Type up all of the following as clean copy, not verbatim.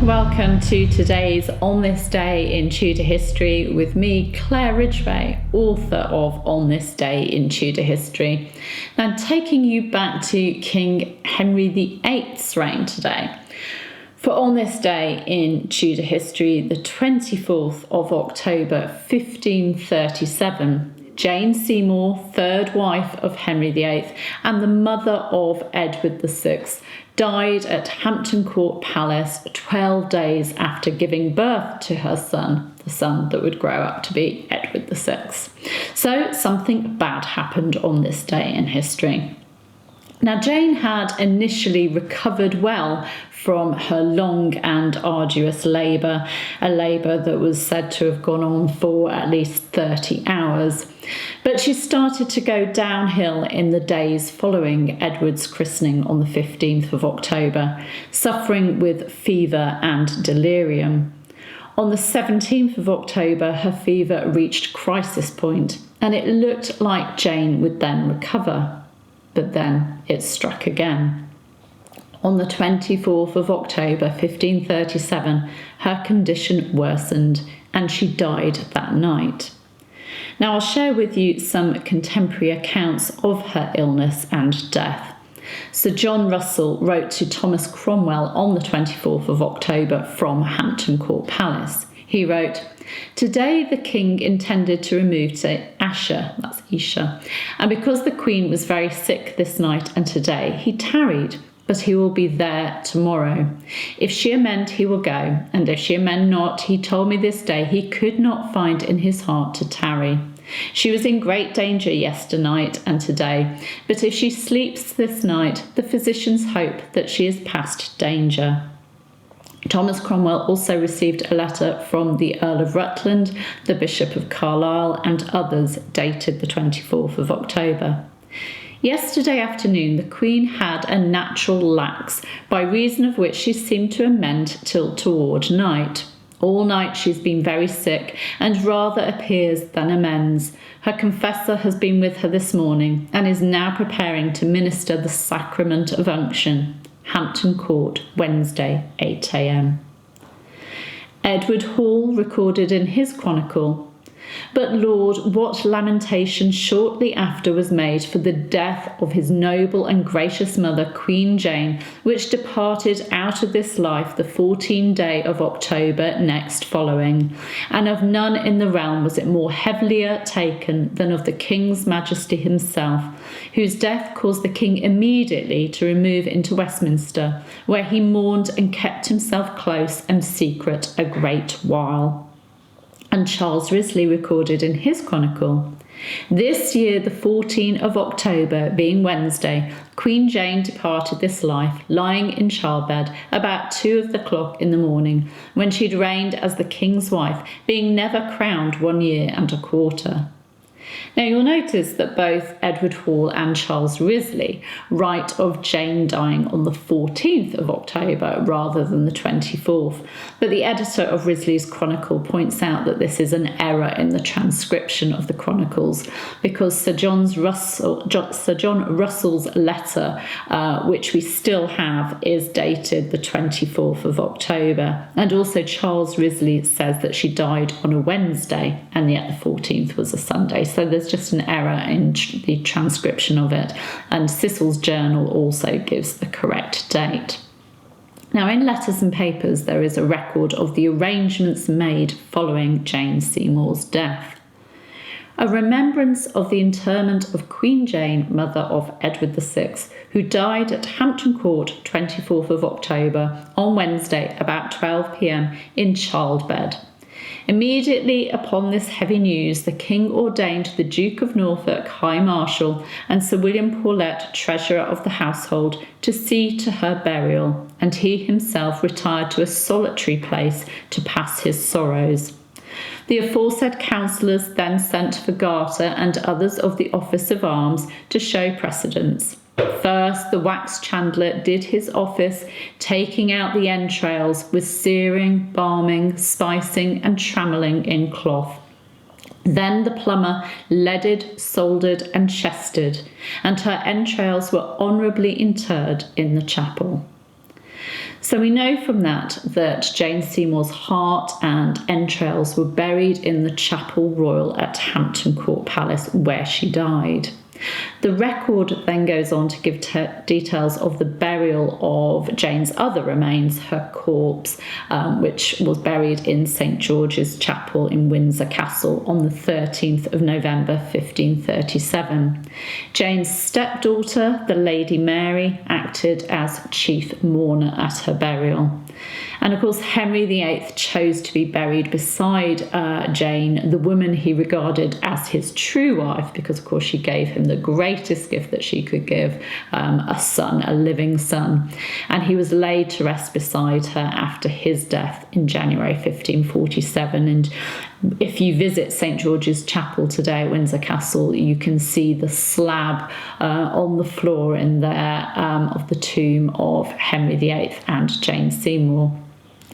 Welcome to today's On This Day in Tudor History with me, Claire Ridgway, author of On This Day in Tudor History. Now, I'm taking you back to King Henry VIII's reign today. For On This Day in Tudor History, the 24th of October 1537, Jane Seymour, third wife of Henry VIII and the mother of Edward VI, died at Hampton Court Palace 12 days after giving birth to her son, the son that would grow up to be Edward VI. So something bad happened on this day in history. Now, Jane had initially recovered well from her long and arduous labour, a labour that was said to have gone on for at least 30 hours. But she started to go downhill in the days following Edward's christening on the 15th of October, suffering with fever and delirium. On the 17th of October, her fever reached crisis point, and it looked like Jane would then recover. But then it struck again. On the 24th of October 1537, her condition worsened and she died that night. Now, I'll share with you some contemporary accounts of her illness and death. Sir John Russell wrote to Thomas Cromwell on the 24th of October from Hampton Court Palace. He wrote, "Today the king intended to remove to Esher, that's Esher, and because the queen was very sick this night and today, he tarried, but he will be there tomorrow. If she amend, he will go, and if she amend not, he told me this day he could not find in his heart to tarry. She was in great danger yesternight and today, but if she sleeps this night, the physicians hope that she is past danger." Thomas Cromwell also received a letter from the Earl of Rutland, the Bishop of Carlisle, and others dated the 24th of October. Yesterday afternoon, the Queen had a natural lapse, by reason of which she seemed to amend till toward night. All night she's been very sick, and rather appears than amends. Her confessor has been with her this morning, and is now preparing to minister the sacrament of unction. Hampton Court, Wednesday, 8 a.m. Edward Hall recorded in his chronicle, "But Lord, what lamentation shortly after was made for the death of his noble and gracious mother, Queen Jane, which departed out of this life the 14th day of October next following. And of none in the realm was it more heavilier taken than of the King's Majesty himself, whose death caused the King immediately to remove into Westminster, where he mourned and kept himself close and secret a great while." And Charles Risley recorded in his chronicle, "This year, the 14th of October, being Wednesday, Queen Jane departed this life, lying in childbed, about 2 of the clock in the morning, when she'd reigned as the king's wife, being never crowned 1 year and a quarter." Now, you'll notice that both Edward Hall and Charles Risley write of Jane dying on the 14th of October rather than the 24th, but the editor of Risley's chronicle points out that this is an error in the transcription of the chronicles, because Sir John Russell's letter, which we still have, is dated the 24th of October, and also Charles Risley says that she died on a Wednesday, and yet the 14th was a Sunday. So there's just an error in the transcription of it, and Cecil's journal also gives the correct date. Now, in Letters and Papers, there is a record of the arrangements made following Jane Seymour's death. "A remembrance of the interment of Queen Jane, mother of Edward VI, who died at Hampton Court 24th of October on Wednesday about 12 p.m. in childbed. Immediately upon this heavy news, the King ordained the Duke of Norfolk High Marshal and Sir William Paulet, Treasurer of the Household, to see to her burial, and he himself retired to a solitary place to pass his sorrows. The aforesaid councillors then sent for Garter and others of the office of arms to show precedence. First, the wax chandler did his office, taking out the entrails with searing, balming, spicing, and trammelling in cloth. Then the plumber leaded, soldered, and chested, and her entrails were honourably interred in the chapel. So we know from that Jane Seymour's heart and entrails were buried in the Chapel Royal at Hampton Court Palace, where she died. The record then goes on to give details of the burial of Jane's other remains, her corpse, which was buried in St George's Chapel in Windsor Castle on the 13th of November 1537. Jane's stepdaughter, the Lady Mary, acted as chief mourner at her burial. And of course, Henry VIII chose to be buried beside Jane, the woman he regarded as his true wife, because of course she gave him the greatest gift that she could give, a son, a living son. And he was laid to rest beside her after his death in January 1547. And if you visit St George's Chapel today at Windsor Castle, you can see the slab on the floor in there of the tomb of Henry VIII and Jane Seymour.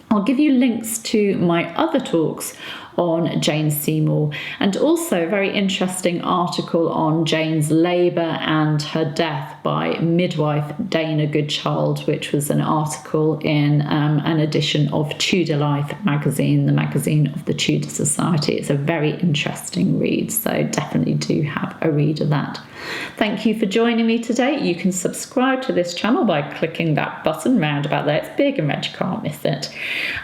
I'll give you links to my other talks on Jane Seymour, and also a very interesting article on Jane's labour and her death by midwife Dana Goodchild, which was an article in an edition of Tudor Life magazine, the magazine of the Tudor Society. It's a very interesting read, so definitely do have a read of that. Thank you for joining me today. You can subscribe to this channel by clicking that button round about there. It's big and red, you can't miss it.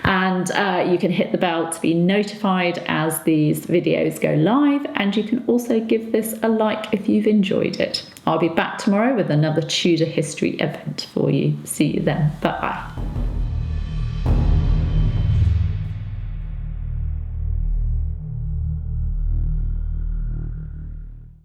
And you can hit the bell to be notified as these videos go live, and you can also give this a like if you've enjoyed it. I'll be back tomorrow with another Tudor history event for you. See you then. Bye bye.